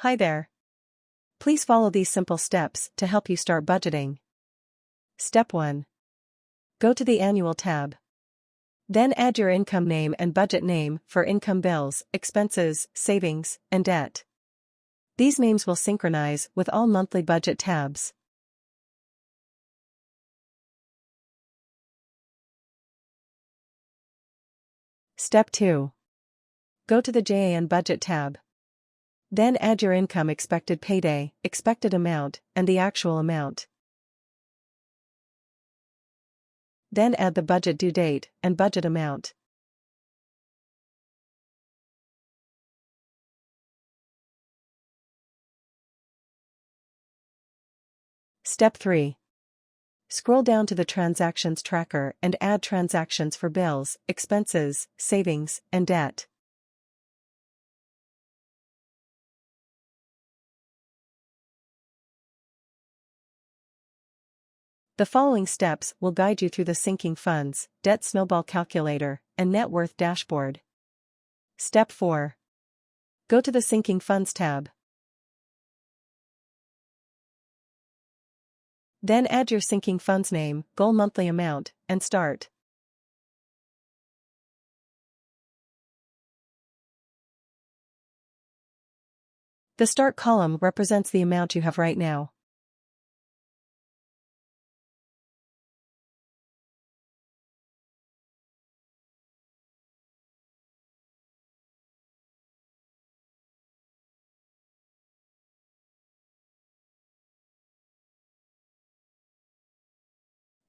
Hi there. Please follow these simple steps to help you start budgeting. Step 1. Go to the Annual tab. Then add your income name and budget name for income, bills, expenses, savings, and debt. These names will synchronize with all monthly budget tabs. Step 2. Go to the JAN Budget tab. Then add your income, expected payday, expected amount, and the actual amount. Then add the budget due date and budget amount. Step 3. Scroll down to the Transactions tracker and add transactions for bills, expenses, savings, and debt. The following steps will guide you through the Sinking Funds, Debt Snowball Calculator, and Net Worth Dashboard. Step 4. Go to the Sinking Funds tab. Then add your sinking funds name, goal monthly amount, and start. The Start column represents the amount you have right now.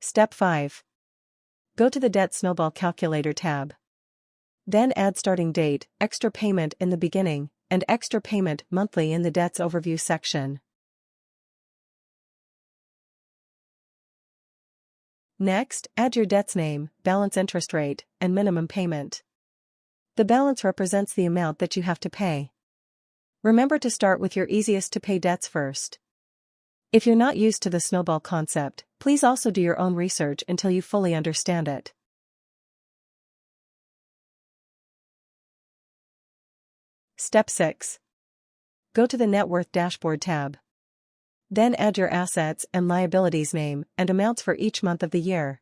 Step 5. Go to the Debt Snowball Calculator tab. Then add starting date, extra payment in the beginning, and extra payment monthly in the Debts Overview section. Next, add your debt's name, balance, interest rate, and minimum payment. The balance represents the amount that you have to pay. Remember to start with your easiest to pay debts first. If you're not used to the snowball concept, please also do your own research until you fully understand it. Step 6. Go to the Net Worth Dashboard tab. Then add your assets and liabilities name and amounts for each month of the year.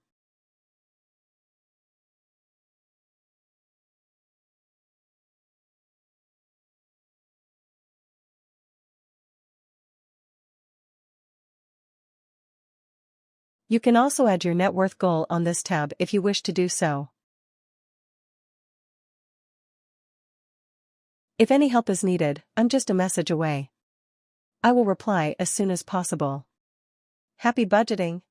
You can also add your net worth goal on this tab if you wish to do so. If any help is needed, I'm just a message away. I will reply as soon as possible. Happy budgeting!